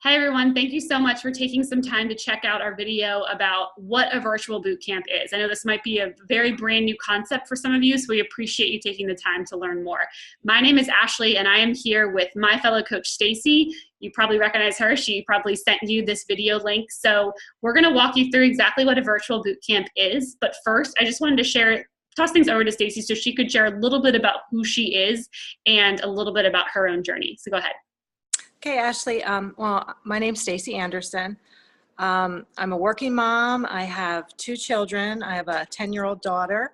Hi, everyone. Thank you so much for taking some time to check out our video about what a virtual boot camp is. I know this might be a very brand new concept for some of you, so we appreciate you taking the time to learn more. My name is Ashley, and I am here with my fellow coach, Stacy. You probably recognize her. She probably sent you this video link. So we're going to walk you through exactly what a virtual boot camp is. But first, I just wanted to toss things over to Stacy so she could share a little bit about who she is and a little bit about her own journey. So go ahead. Okay, Ashley. Well, my name's Stacy Anderson. I'm a working mom. I have two children. I have a 10-year-old daughter,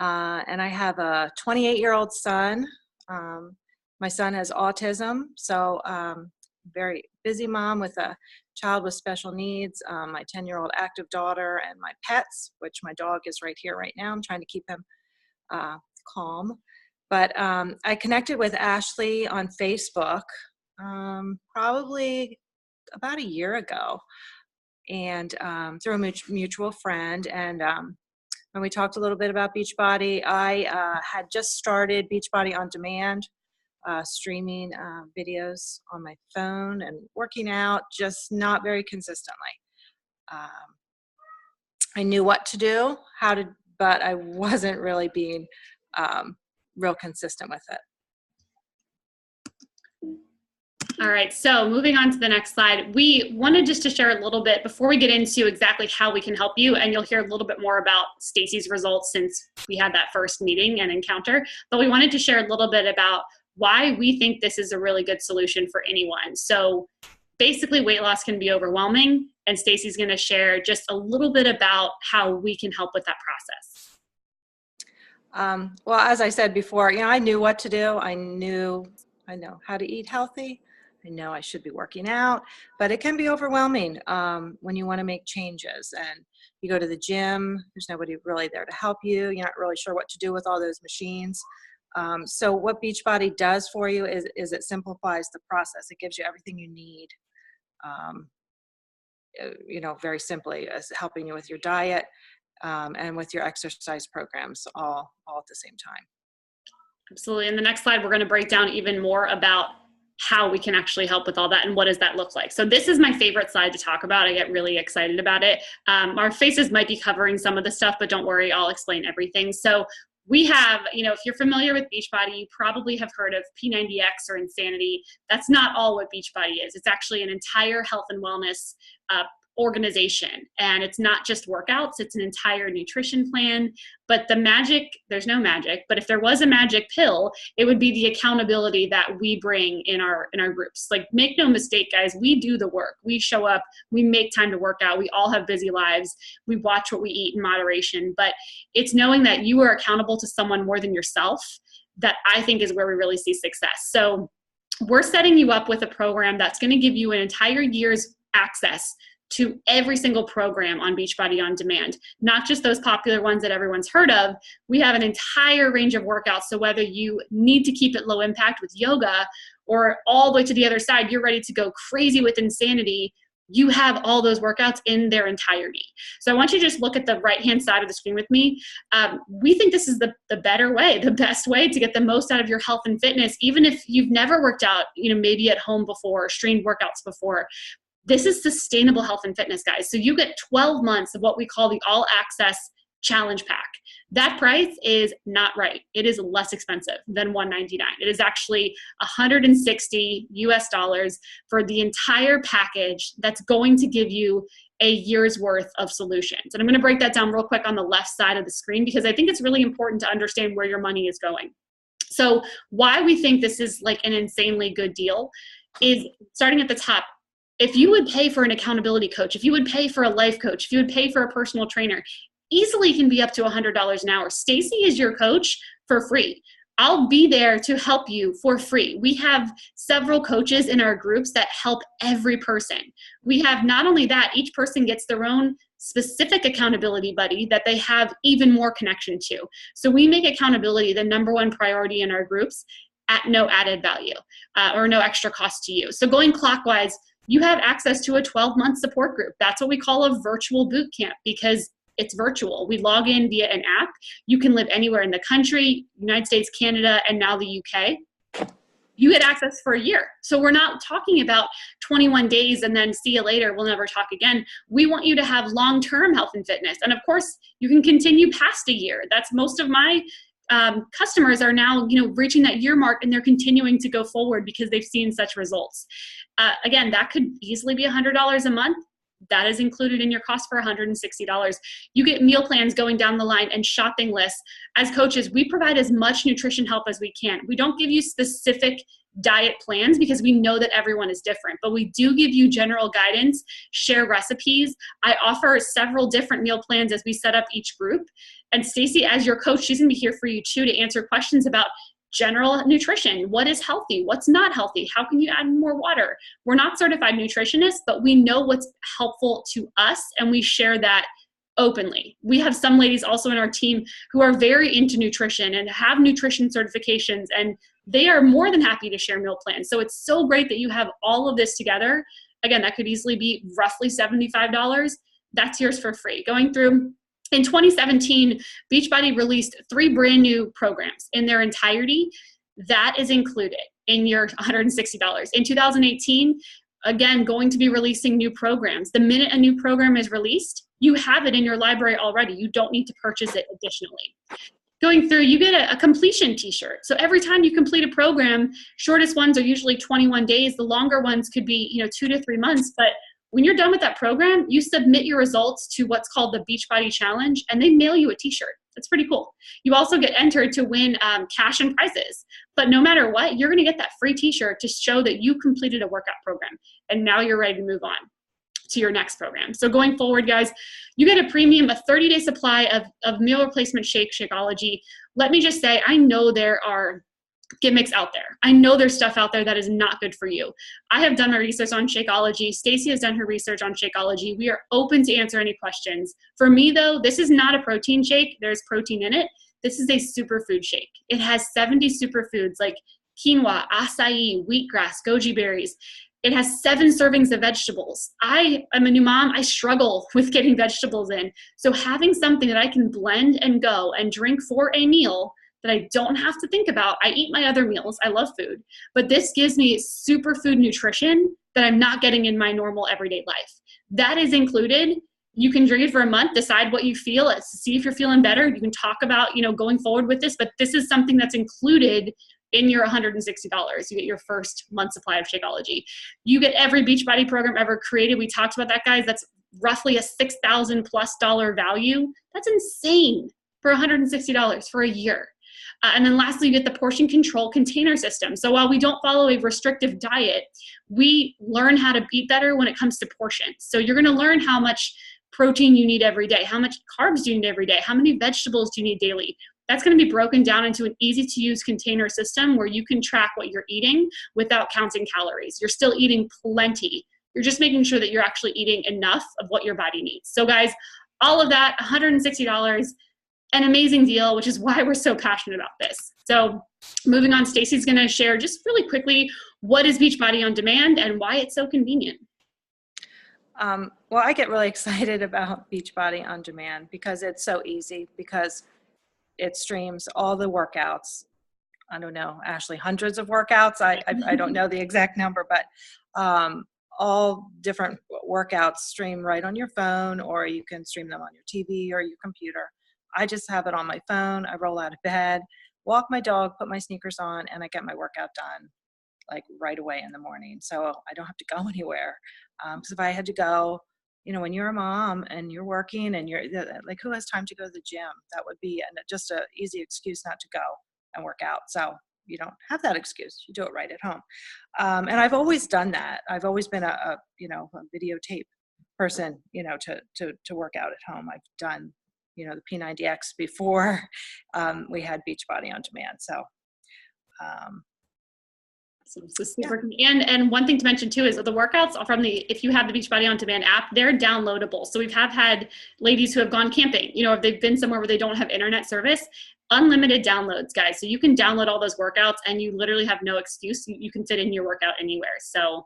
and I have a 28-year-old son. My son has autism, so very busy mom with a child with special needs, my 10-year-old active daughter, and my pets, which my dog is right here right now. I'm trying to keep him calm. But I connected with Ashley on Facebook probably about a year ago, and through a mutual friend. And when we talked a little bit about Beachbody, I had just started Beachbody on demand, streaming videos on my phone and working out, just not very consistently. I knew what to do, but I wasn't really being real consistent with it. All right, so moving on to the next slide, we wanted just to share a little bit before we get into exactly how we can help you, and you'll hear a little bit more about Stacy's results since we had that first meeting and encounter, but we wanted to share a little bit about why we think this is a really good solution for anyone. So basically, weight loss can be overwhelming, and Stacy's going to share just a little bit about how we can help with that process. Well, as I said before, I knew what to do. I know how to eat healthy. I know I should be working out, but it can be overwhelming when you want to make changes and you go to the gym. There's nobody really there to help you. You're not really sure what to do with all those machines. So what Beachbody does for you is it simplifies the process. It gives you everything you need, very simply, as helping you with your diet and with your exercise programs all at the same time. Absolutely. In the next slide, we're going to break down even more about how we can actually help with all that and what does that look like. So this is my favorite slide to talk about. I get really excited about it. Our faces might be covering some of the stuff, but don't worry, I'll explain everything. So we have, if you're familiar with Beachbody, you probably have heard of P90X or Insanity. That's not all what Beachbody is. It's actually an entire health and wellness organization, and it's not just workouts, it's an entire nutrition plan. But the magic, there's no magic, but if there was a magic pill, it would be the accountability that we bring in our groups. Like, make no mistake, guys, we do the work. We show up, we make time to work out, we all have busy lives, we watch what we eat in moderation, but it's knowing that you are accountable to someone more than yourself that I think is where we really see success. So we're setting you up with a program that's going to give you an entire year's access to every single program on Beachbody On Demand, not just those popular ones that everyone's heard of. We have an entire range of workouts. So whether you need to keep it low impact with yoga or all the way to the other side, you're ready to go crazy with Insanity, you have all those workouts in their entirety. So I want you to just look at the right-hand side of the screen with me. We think this is the better way, the best way to get the most out of your health and fitness, even if you've never worked out, maybe at home before, streamed workouts before. This is sustainable health and fitness, guys. So you get 12 months of what we call the All Access Challenge Pack. That price is not right. It is less expensive than $199. It is actually $160 US for the entire package that's going to give you a year's worth of solutions. And I'm going to break that down real quick on the left side of the screen because I think it's really important to understand where your money is going. So why we think this is like an insanely good deal is, starting at the top, if you would pay for an accountability coach, if you would pay for a life coach, if you would pay for a personal trainer, easily can be up to $100 an hour. Stacy is your coach for free. I'll be there to help you for free. We have several coaches in our groups that help every person. We have not only that, each person gets their own specific accountability buddy that they have even more connection to. So we make accountability the #1 priority in our groups at no added value or no extra cost to you. So going clockwise, you have access to a 12-month support group. That's what we call a virtual boot camp because it's virtual. We log in via an app. You can live anywhere in the country, United States, Canada, and now the UK. you get access for a year. So we're not talking about 21 days and then see you later, we'll never talk again. We want you to have long-term health and fitness. And of course, you can continue past a year. That's most of my customers are now, reaching that year mark, and they're continuing to go forward because they've seen such results. Again, that could easily be $100 a month. That is included in your cost for $160. You get meal plans going down the line and shopping lists. As coaches, we provide as much nutrition help as we can. We don't give you specific diet plans because we know that everyone is different, but we do give you general guidance, share recipes. I offer several different meal plans as we set up each group. And Stacy, as your coach, she's gonna be here for you too to answer questions about general nutrition. What is healthy? What's not healthy? How can you add more water? We're not certified nutritionists, but we know what's helpful to us, and we share that openly. We have some ladies also in our team who are very into nutrition and have nutrition certifications, and they are more than happy to share meal plans. So it's so great that you have all of this together. Again, that could easily be roughly $75. That's yours for free. Going through in 2017, Beachbody released 3 brand new programs in their entirety. That is included in your $160. In 2018, again, going to be releasing new programs. The minute a new program is released, you have it in your library already. You don't need to purchase it additionally. Going through, you get a completion t-shirt. So every time you complete a program, shortest ones are usually 21 days. The longer ones could be 2 to 3 months. But when you're done with that program, you submit your results to what's called the Beachbody Challenge, and they mail you a t-shirt. That's pretty cool. You also get entered to win cash and prizes. But no matter what, you're gonna get that free t-shirt to show that you completed a workout program, and now you're ready to move on to your next program. So going forward, guys, you get a premium, a 30-day supply of meal replacement Shakeology. Let me just say, I know there are gimmicks out there. I know there's stuff out there that is not good for you. I have done my research on Shakeology. Stacy has done her research on Shakeology. We are open to answer any questions. For me though, this is not a protein shake. There's protein in it. This is a superfood shake. It has 70 superfoods like quinoa, acai, wheatgrass, goji berries. It has 7 servings of vegetables. I am a new mom. I struggle with getting vegetables in. So having something that I can blend and go and drink for a meal that I don't have to think about. I eat my other meals. I love food. But this gives me superfood nutrition that I'm not getting in my normal everyday life. That is included. You can drink it for a month, decide what you feel, see if you're feeling better. You can talk about, going forward with this, but this is something that's included in your $160. You get your first month supply of Shakeology. You get every Beachbody program ever created. We talked about that, guys. That's roughly a $6,000+ value. That's insane for $160 for a year. And then lastly, you get the portion control container system. So while we don't follow a restrictive diet, we learn how to eat better when it comes to portions. So you're going to learn how much protein you need every day, how much carbs do you need every day, how many vegetables do you need daily. That's going to be broken down into an easy to use container system where you can track what you're eating without counting calories. You're still eating plenty. You're just making sure that you're actually eating enough of what your body needs. So guys, all of that, $160, an amazing deal, which is why we're so passionate about this. So moving on, Stacy's going to share just really quickly what is Beachbody On Demand and why it's so convenient. Well, I get really excited about Beachbody On Demand because it's so easy, because it streams all the workouts. I don't know, Ashley, hundreds of workouts. I don't know the exact number, but all different workouts stream right on your phone, or you can stream them on your TV or your computer. I just have it on my phone. I roll out of bed, walk my dog, put my sneakers on, and I get my workout done like right away in the morning. So I don't have to go anywhere. Because if I had to go, when you're a mom and you're working and you're like, who has time to go to the gym? That would be just an easy excuse not to go and work out. So you don't have that excuse. You do it right at home. And I've always done that. I've always been a videotape person, to work out at home. I've done the P90X before we had Beachbody On Demand. So, super. Yeah. And one thing to mention too is that the workouts from if you have the Beachbody On Demand app, they're downloadable. So we've had ladies who have gone camping, if they've been somewhere where they don't have internet service, unlimited downloads, guys. So you can download all those workouts and you literally have no excuse. You can fit in your workout anywhere. So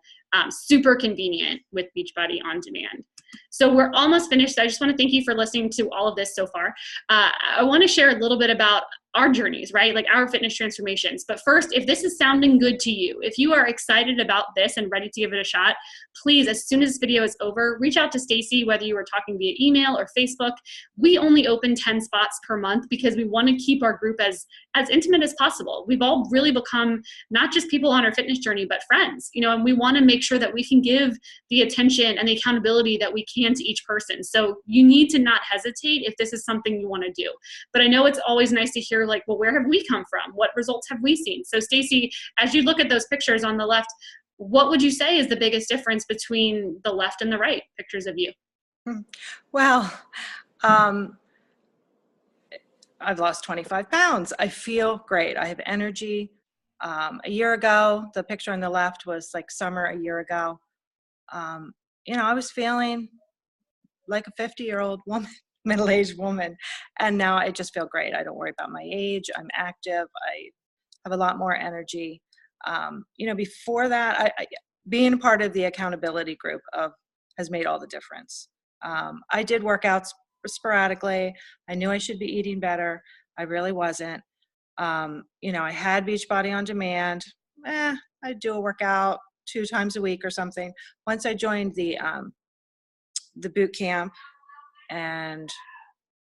super convenient with Beachbody On Demand. So we're almost finished. I just want to thank you for listening to all of this so far. I want to share a little bit about our journeys, right? Like our fitness transformations. But first, if this is sounding good to you, if you are excited about this and ready to give it a shot, please, as soon as this video is over, reach out to Stacy, whether you were talking via email or Facebook. We only open 10 spots per month because we want to keep our group as intimate as possible. We've all really become not just people on our fitness journey, but friends, you know, and we want to make sure that we can give the attention and the accountability that we can to each person. So you need to not hesitate if this is something you want to do. But I know it's always nice to hear, like, well, where have we come from? What results have we seen? So Stacy, as you look at those pictures on the left, what would you say is the biggest difference between the left and the right pictures of you? Well, I've lost 25 pounds. I feel great. I have energy. A year ago, the picture on the left was like summer a year ago. You know, I was feeling like a 50-year-old woman, middle-aged woman. And now I just feel great. I don't worry about my age. I'm active. I have a lot more energy. You know, before that, being a part of the accountability group has made all the difference. I did workouts sporadically. I knew I should be eating better. I really wasn't. You know, I had Beachbody On Demand. I'd do a workout 2 times a week or something. Once I joined the boot camp and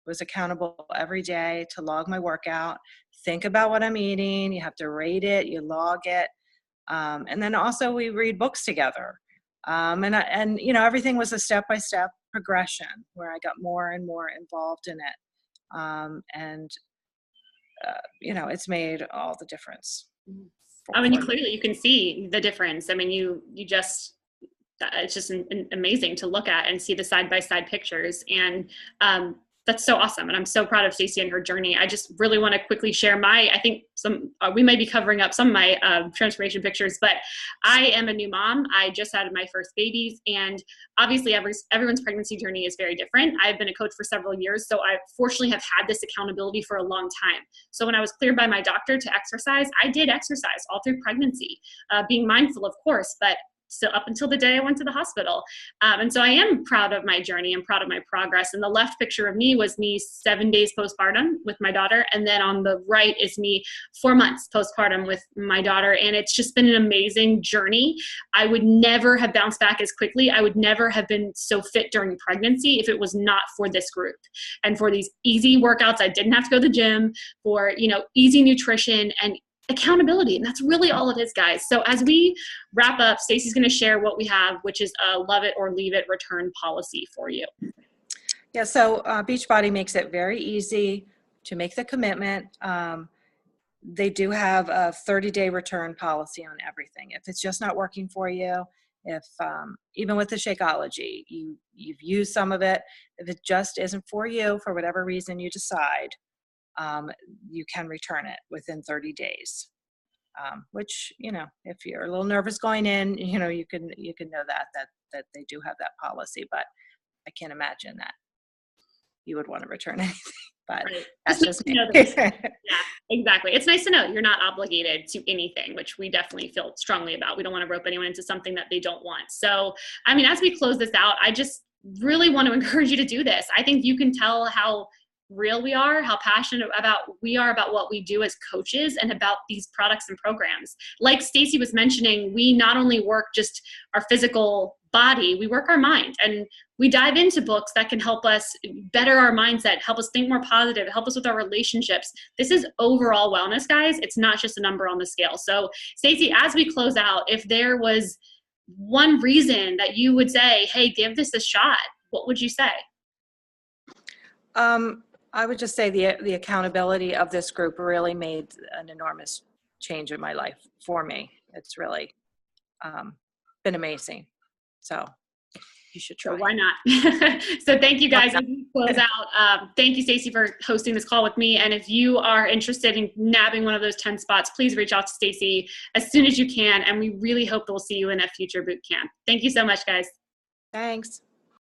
was accountable every day to log my workout, think about what I'm eating. You have to rate it, you log it. And then also we read books together. And you know, everything was a step-by-step progression where I got more and more involved in it. You know, it's made all the difference. I mean, clearly you can see the difference. I mean, you just, it's just amazing to look at and see the side-by-side pictures. And that's so awesome. And I'm so proud of Stacy and her journey. I just really want to quickly share I think we may be covering up some of my transformation pictures, but I am a new mom. I just had my first babies, and obviously everyone's pregnancy journey is very different. I've been a coach for several years, so I fortunately have had this accountability for a long time. So when I was cleared by my doctor to exercise, I did exercise all through pregnancy, being mindful, of course, but so up until the day I went to the hospital. And so I am proud of my journey. I'm proud of my progress. And the left picture of me was me 7 days postpartum with my daughter. And then on the right is me 4 months postpartum with my daughter. And it's just been an amazing journey. I would never have bounced back as quickly. I would never have been so fit during pregnancy if it was not for this group and for these easy workouts. I didn't have to go to the gym, for, you know, easy nutrition and accountability. And that's really all it is, guys. So as we wrap up, Stacy's going to share what we have, which is a love it or leave it return policy for you. Yeah. So Beachbody makes it very easy to make the commitment. They do have a 30-day return policy on everything. If it's just not working for you, if even with the Shakeology, you've used some of it, if it just isn't for you for whatever reason you decide, you can return it within 30 days, which, you know, if you're a little nervous going in, you know, you can know that they do have that policy, but I can't imagine that you would want to return anything, but right. That's just me. Yeah, exactly. It's nice to know you're not obligated to anything, which we definitely feel strongly about. We don't want to rope anyone into something that they don't want. So, I mean, as we close this out, I just really want to encourage you to do this. I think you can tell how real we are, how passionate we are about what we do as coaches and about these products and programs. Like Stacy was mentioning, we not only work just our physical body, we work our mind, and we dive into books that can help us better our mindset, help us think more positive, help us with our relationships. This is overall wellness, guys. It's not just a number on the scale. So Stacy, as we close out, if there was one reason that you would say, hey, give this a shot, what would you say? I would just say the accountability of this group really made an enormous change in my life for me. It's really been amazing. So you should try. So why not? So thank you guys. As we close out, thank you, Stacy, for hosting this call with me. And if you are interested in nabbing one of those 10 spots, please reach out to Stacy as soon as you can. And we really hope that we'll see you in a future boot camp. Thank you so much, guys. Thanks.